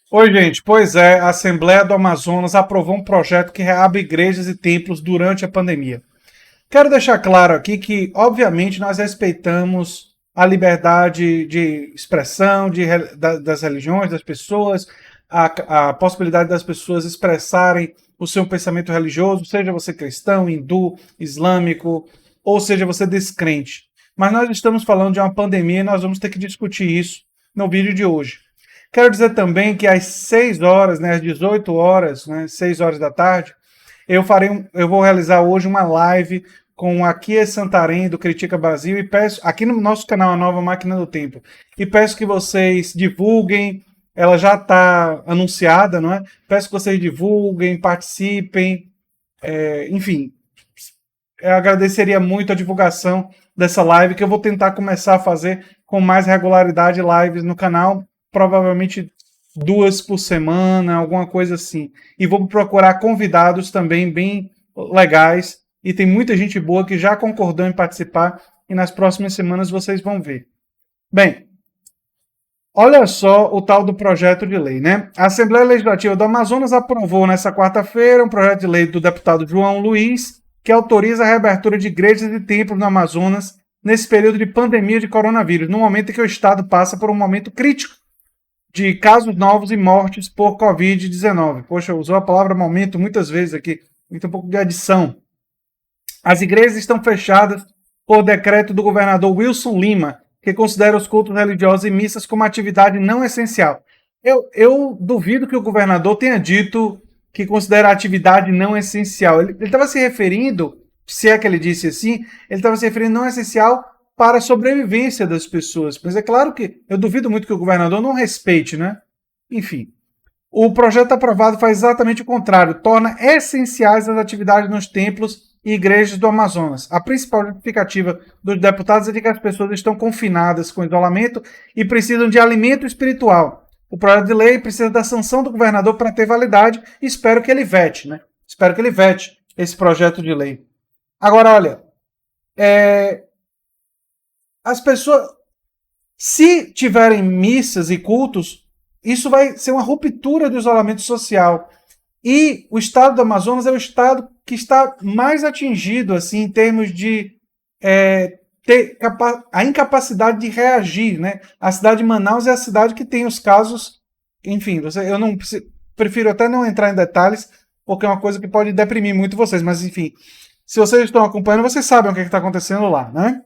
Oi, gente. Pois é, a Assembleia do Amazonas aprovou um projeto que reabre igrejas e templos durante a pandemia. Quero deixar claro aqui que, obviamente, nós respeitamos a liberdade de expressão das religiões, das pessoas, a possibilidade das pessoas expressarem o seu pensamento religioso, seja você cristão, hindu, islâmico, ou seja você descrente. Mas nós estamos falando de uma pandemia e nós vamos ter que discutir isso no vídeo de hoje. Quero dizer também que às 6 horas, né, às 18 horas, né, 6 horas da tarde, eu vou realizar hoje uma live com a Kia Santarém do Critica Brasil e peço, aqui no nosso canal A Nova Máquina do Tempo, e peço que vocês divulguem, ela já está anunciada, não é? Peço que vocês divulguem, participem, enfim, eu agradeceria muito a divulgação dessa live, que eu vou tentar começar a fazer com mais regularidade lives no canal, provavelmente 2 por semana, alguma coisa assim. E vou procurar convidados também bem legais, e tem muita gente boa que já concordou em participar, e nas próximas semanas vocês vão ver. Bem, olha só o tal do projeto de lei, né? A Assembleia Legislativa do Amazonas aprovou nessa quarta-feira um projeto de lei do deputado João Luiz, que autoriza a reabertura de igrejas e templos no Amazonas nesse período de pandemia de coronavírus, no momento em que o Estado passa por um momento crítico de casos novos e mortes por Covid-19. Poxa, usou a palavra momento muitas vezes aqui, muito um pouco de adição. As igrejas estão fechadas por decreto do governador Wilson Lima, que considera os cultos religiosos e missas como atividade não essencial. Eu duvido que o governador tenha dito que considera a atividade não essencial. Ele estava se referindo, se é que ele disse assim, ele estava se referindo não essencial para a sobrevivência das pessoas. Mas é claro que eu duvido muito que o governador não respeite, né? Enfim. O projeto aprovado faz exatamente o contrário, torna essenciais as atividades nos templos e igrejas do Amazonas. A principal justificativa dos deputados é de que as pessoas estão confinadas com isolamento e precisam de alimento espiritual. O projeto de lei precisa da sanção do governador para ter validade e espero que ele vete, né? Espero que ele vete esse projeto de lei. Agora, olha, as pessoas, se tiverem missas e cultos, isso vai ser uma ruptura do isolamento social. E o estado do Amazonas é o estado que está mais atingido, assim, em termos de ter a incapacidade de reagir, né? A cidade de Manaus é a cidade que tem os casos, enfim, eu não prefiro até não entrar em detalhes, porque é uma coisa que pode deprimir muito vocês, mas enfim, se vocês estão acompanhando, vocês sabem o que está acontecendo lá, né?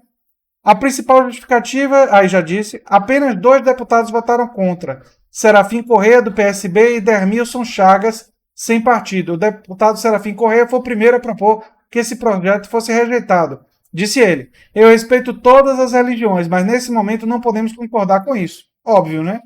A principal justificativa, aí já disse, apenas 2 deputados votaram contra. Serafim Correia, do PSB, e Dermilson Chagas, sem partido. O deputado Serafim Correia foi o primeiro a propor que esse projeto fosse rejeitado. Disse ele, eu respeito todas as religiões, mas nesse momento não podemos concordar com isso. Óbvio, né?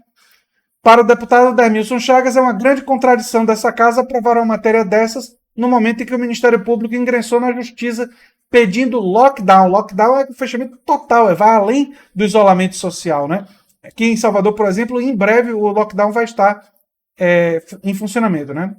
Para o deputado Dermilson Chagas, é uma grande contradição dessa casa aprovar uma matéria dessas no momento em que o Ministério Público ingressou na Justiça pedindo lockdown. Lockdown é o fechamento total, vai além do isolamento social, né? Aqui em Salvador, por exemplo, em breve o lockdown vai estar em funcionamento, né?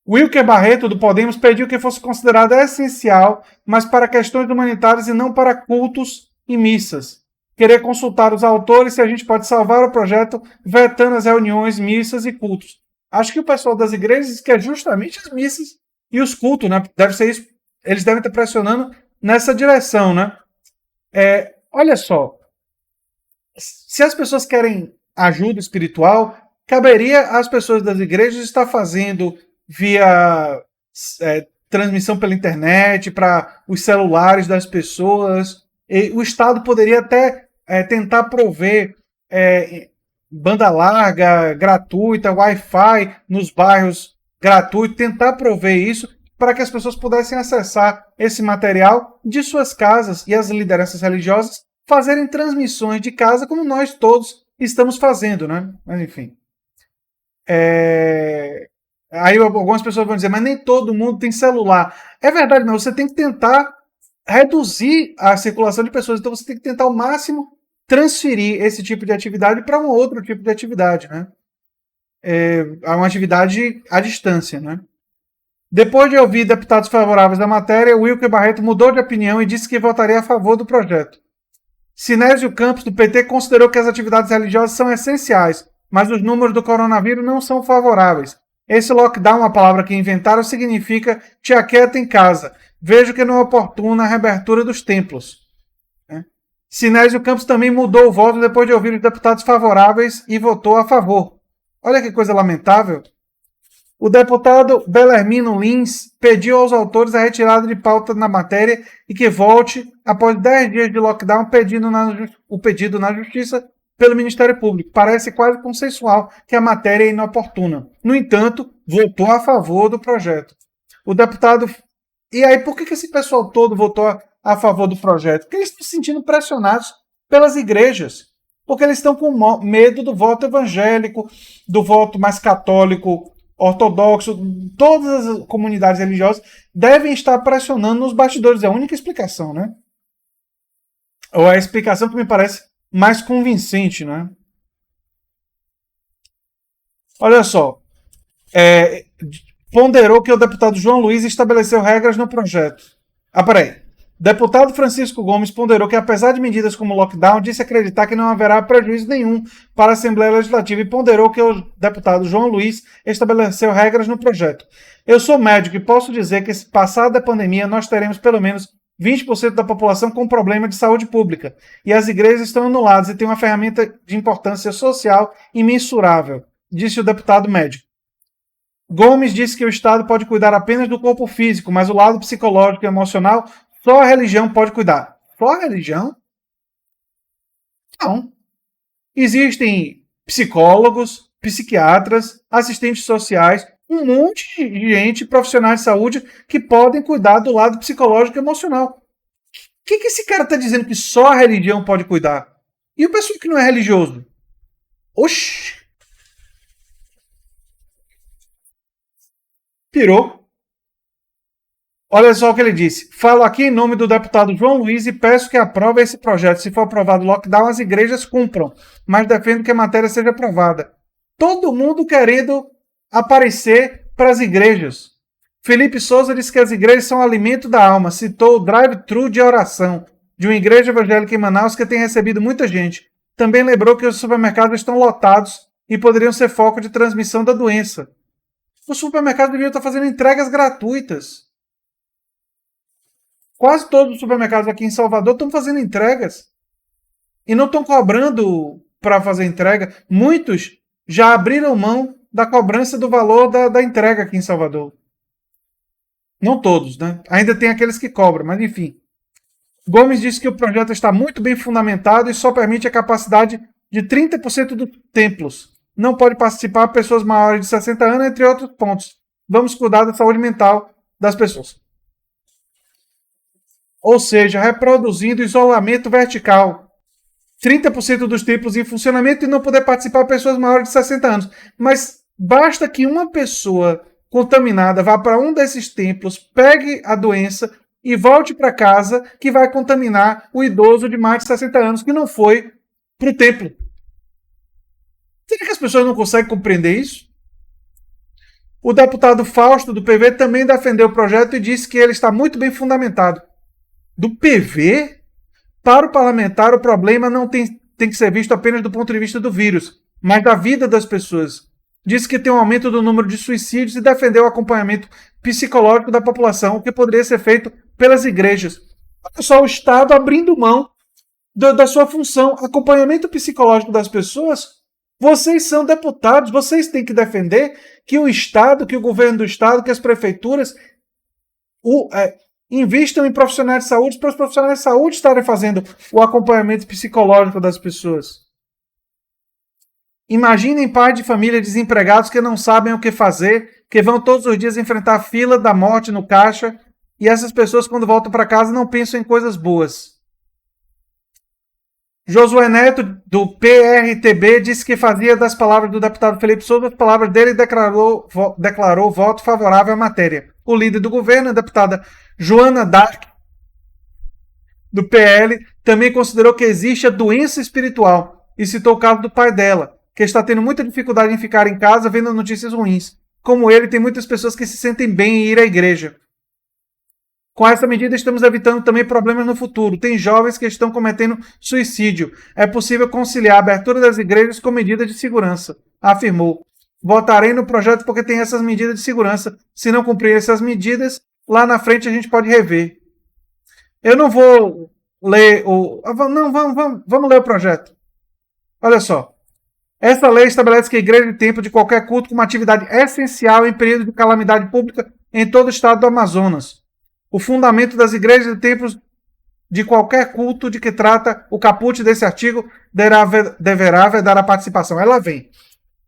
Wilker Barreto, do Podemos, pediu que fosse considerado essencial, mas para questões humanitárias e não para cultos e missas. Querer consultar os autores se a gente pode salvar o projeto vetando as reuniões, missas e cultos. Acho que o pessoal das igrejas quer justamente as missas e os cultos, né? Deve ser isso. Eles devem estar pressionando nessa direção, né? Olha só, se as pessoas querem ajuda espiritual, caberia às pessoas das igrejas estar fazendo via transmissão pela internet, para os celulares das pessoas. E o Estado poderia até tentar prover banda larga, gratuita, Wi-Fi nos bairros gratuito, tentar prover isso para que as pessoas pudessem acessar esse material de suas casas e as lideranças religiosas fazerem transmissões de casa como nós todos estamos fazendo, né? Mas enfim. Aí algumas pessoas vão dizer, mas nem todo mundo tem celular. É verdade, mas você tem que tentar reduzir a circulação de pessoas. Então você tem que tentar ao máximo transferir esse tipo de atividade para um outro tipo de atividade, né? Uma atividade à distância, né? Depois de ouvir deputados favoráveis à matéria, Wilker Barreto mudou de opinião e disse que votaria a favor do projeto. Sinésio Campos, do PT, considerou que as atividades religiosas são essenciais, mas os números do coronavírus não são favoráveis. Esse lockdown, a palavra que inventaram, significa te aquieta em casa. Vejo que não é oportuna a reabertura dos templos. Sinésio Campos também mudou o voto depois de ouvir os deputados favoráveis e votou a favor. Olha que coisa lamentável. O deputado Belermino Lins pediu aos autores a retirada de pauta na matéria e que volte após 10 dias de lockdown o pedido na Justiça pelo Ministério Público. Parece quase consensual que a matéria é inoportuna. No entanto, votou a favor do projeto. O deputado... E aí, por que esse pessoal todo votou a favor do projeto? Porque eles estão se sentindo pressionados pelas igrejas. Porque eles estão com medo do voto evangélico, do voto mais católico, ortodoxo. Todas as comunidades religiosas devem estar pressionando nos bastidores. É a única explicação, né? Ou a explicação que me parece mais convincente, né? Olha só. Ponderou que o deputado João Luiz estabeleceu regras no projeto. Peraí. Deputado Francisco Gomes ponderou que, apesar de medidas como lockdown, disse acreditar que não haverá prejuízo nenhum para a Assembleia Legislativa e ponderou que o deputado João Luiz estabeleceu regras no projeto. Eu sou médico e posso dizer que, passada a pandemia, nós teremos pelo menos 20% da população com problema de saúde pública e as igrejas estão anuladas e têm uma ferramenta de importância social imensurável, disse o deputado médico. Gomes disse que o Estado pode cuidar apenas do corpo físico, mas o lado psicológico e emocional só a religião pode cuidar. Só a religião? Não. Existem psicólogos, psiquiatras, assistentes sociais, um monte de gente, profissionais de saúde, que podem cuidar do lado psicológico e emocional. O que esse cara está dizendo que só a religião pode cuidar? E o pessoal que não é religioso? Oxi! Pirou. Olha só o que ele disse. Falo aqui em nome do deputado João Luiz e peço que aprove esse projeto. Se for aprovado o lockdown, as igrejas cumpram. Mas defendo que a matéria seja aprovada. Todo mundo querendo aparecer para as igrejas. Felipe Souza disse que as igrejas são alimento da alma. Citou o drive-thru de oração de uma igreja evangélica em Manaus que tem recebido muita gente. Também lembrou que os supermercados estão lotados e poderiam ser foco de transmissão da doença. Os supermercados deviam estar fazendo entregas gratuitas. Quase todos os supermercados aqui em Salvador estão fazendo entregas. E não estão cobrando para fazer entrega. Muitos já abriram mão da cobrança do valor da entrega aqui em Salvador. Não todos, né? Ainda tem aqueles que cobram, mas enfim. Gomes disse que o projeto está muito bem fundamentado e só permite a capacidade de 30% dos templos. Não pode participar pessoas maiores de 60 anos, entre outros pontos. Vamos cuidar da saúde mental das pessoas. Ou seja, reproduzindo isolamento vertical. 30% dos templos em funcionamento e não poder participar pessoas maiores de 60 anos. Mas basta que uma pessoa contaminada vá para um desses templos, pegue a doença e volte para casa, que vai contaminar o idoso de mais de 60 anos que não foi para o templo. Será que as pessoas não conseguem compreender isso? O deputado Fausto, do PV, também defendeu o projeto e disse que ele está muito bem fundamentado. Do PV? Para o parlamentar, o problema não tem que ser visto apenas do ponto de vista do vírus, mas da vida das pessoas. Disse que tem um aumento do número de suicídios e defendeu o acompanhamento psicológico da população, o que poderia ser feito pelas igrejas. Olha só, o Estado abrindo mão da sua função, acompanhamento psicológico das pessoas. Vocês são deputados, vocês têm que defender que o Estado, que o governo do Estado, que as prefeituras investam em profissionais de saúde para os profissionais de saúde estarem fazendo o acompanhamento psicológico das pessoas. Imaginem pais de família desempregados que não sabem o que fazer, que vão todos os dias enfrentar a fila da morte no caixa e essas pessoas, quando voltam para casa, não pensam em coisas boas. Josué Neto, do PRTB, disse que fazia das palavras do deputado Felipe Souza as palavras dele e declarou voto favorável à matéria. O líder do governo, a deputada Joana Dark, do PL, também considerou que existe a doença espiritual e citou o caso do pai dela, que está tendo muita dificuldade em ficar em casa vendo notícias ruins. Como ele, tem muitas pessoas que se sentem bem em ir à igreja. Com essa medida, estamos evitando também problemas no futuro. Tem jovens que estão cometendo suicídio. É possível conciliar a abertura das igrejas com medidas de segurança, afirmou. Votarei no projeto porque tem essas medidas de segurança. Se não cumprir essas medidas, lá na frente a gente pode rever. Eu não vou ler o. Não, vamos ler o projeto. Olha só. Essa lei estabelece que a igreja e templo de qualquer culto com uma atividade essencial em período de calamidade pública em todo o estado do Amazonas. O fundamento das igrejas e templos de qualquer culto de que trata o caput desse artigo deverá vedar a participação. Ela vem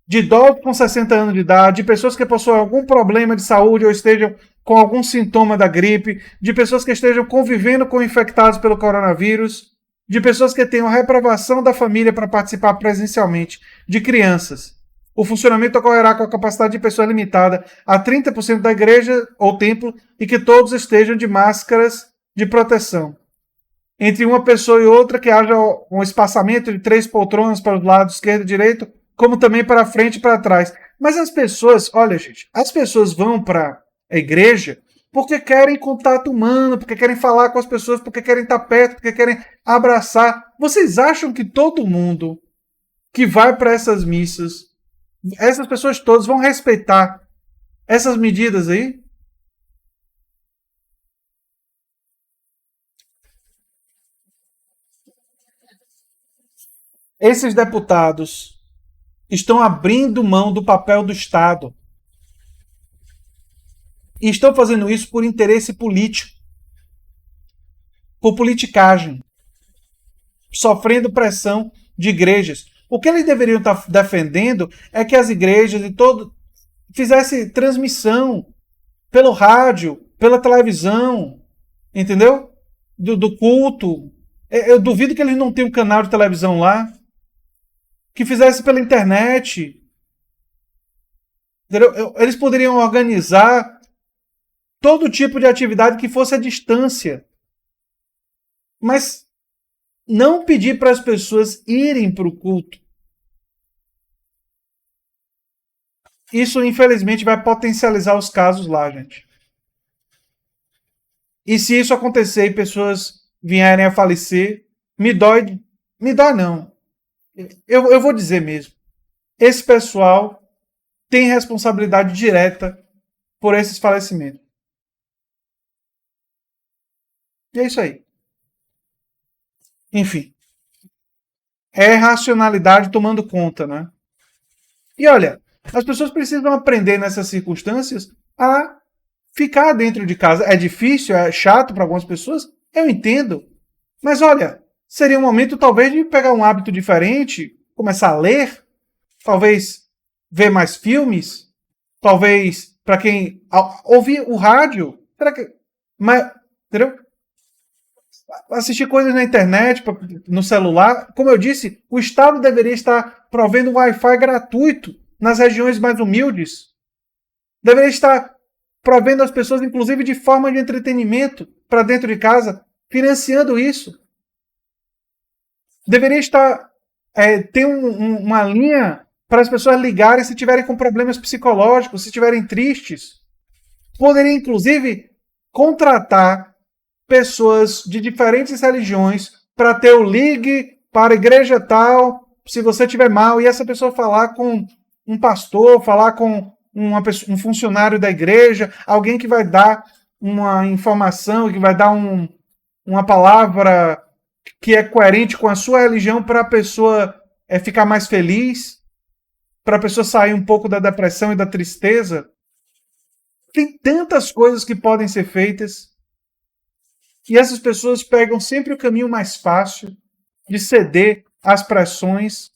de idosos com 60 anos de idade, de pessoas que possuem algum problema de saúde ou estejam com algum sintoma da gripe, de pessoas que estejam convivendo com infectados pelo coronavírus, de pessoas que tenham reprovação da família para participar presencialmente, de crianças. O funcionamento ocorrerá com a capacidade de pessoa limitada a 30% da igreja ou templo e que todos estejam de máscaras de proteção. Entre uma pessoa e outra, que haja um espaçamento de 3 poltronas para os lados esquerdo e direito, como também para frente e para trás. Mas as pessoas, olha gente, as pessoas vão para a igreja porque querem contato humano, porque querem falar com as pessoas, porque querem estar perto, porque querem abraçar. Vocês acham que todo mundo que vai para essas missas, essas pessoas todas vão respeitar essas medidas aí? Esses deputados estão abrindo mão do papel do Estado. E estão fazendo isso por interesse político, por politicagem, sofrendo pressão de igrejas. O que eles deveriam estar defendendo é que as igrejas e todo fizessem transmissão pelo rádio, pela televisão, entendeu? Do culto. Eu duvido que eles não tenham um canal de televisão lá. Que fizesse pela internet. Entendeu? Eles poderiam organizar todo tipo de atividade que fosse à distância. Mas não pedir para as pessoas irem para o culto. Isso, infelizmente, vai potencializar os casos lá, gente. E se isso acontecer e pessoas vierem a falecer, me dói não. Eu vou dizer mesmo. Esse pessoal tem responsabilidade direta por esses falecimentos. E é isso aí. Enfim. É racionalidade tomando conta, né? E olha, as pessoas precisam aprender nessas circunstâncias a ficar dentro de casa. É difícil, é chato para algumas pessoas, eu entendo. Mas olha, seria um momento talvez de pegar um hábito diferente, começar a ler, talvez ver mais filmes, talvez para quem ouvir o rádio, será que entendeu? Assistir coisas na internet, no celular. Como eu disse, o Estado deveria estar provendo Wi-Fi gratuito nas regiões mais humildes. Deveria estar provendo as pessoas, inclusive, de forma de entretenimento para dentro de casa, financiando isso. Deveria estar ter uma linha para as pessoas ligarem se tiverem com problemas psicológicos, se estiverem tristes. Poderia, inclusive, contratar pessoas de diferentes religiões para ter o ligue para a igreja tal, se você estiver mal, e essa pessoa falar com um pastor, falar com um funcionário da igreja, alguém que vai dar uma informação, que vai dar uma palavra que é coerente com a sua religião para a pessoa ficar mais feliz, para a pessoa sair um pouco da depressão e da tristeza. Tem tantas coisas que podem ser feitas. E essas pessoas pegam sempre o caminho mais fácil de ceder às pressões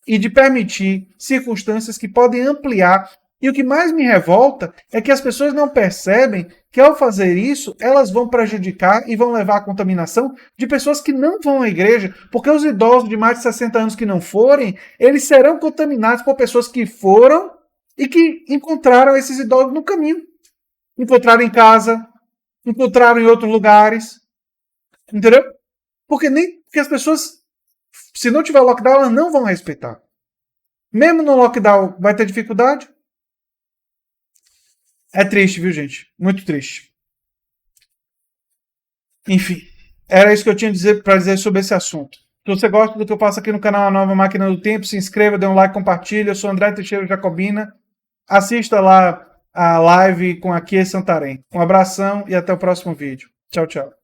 e de permitir circunstâncias que podem ampliar. E o que mais me revolta é que as pessoas não percebem que, ao fazer isso, elas vão prejudicar e vão levar à contaminação de pessoas que não vão à igreja, porque os idosos de mais de 60 anos que não forem, eles serão contaminados por pessoas que foram e que encontraram esses idosos no caminho. Encontraram em casa, encontraram em outros lugares. Entendeu? Porque as pessoas, se não tiver lockdown, elas não vão respeitar. Mesmo no lockdown, vai ter dificuldade. É triste, viu, gente? Muito triste. Enfim, era isso que eu tinha para dizer sobre esse assunto. Se você gosta do que eu faço aqui no canal A Nova Máquina do Tempo, se inscreva, dê um like, compartilhe. Eu sou André Teixeira Jacobina. Assista lá a live com a Kia Santarém. Um abração e até o próximo vídeo. Tchau, tchau.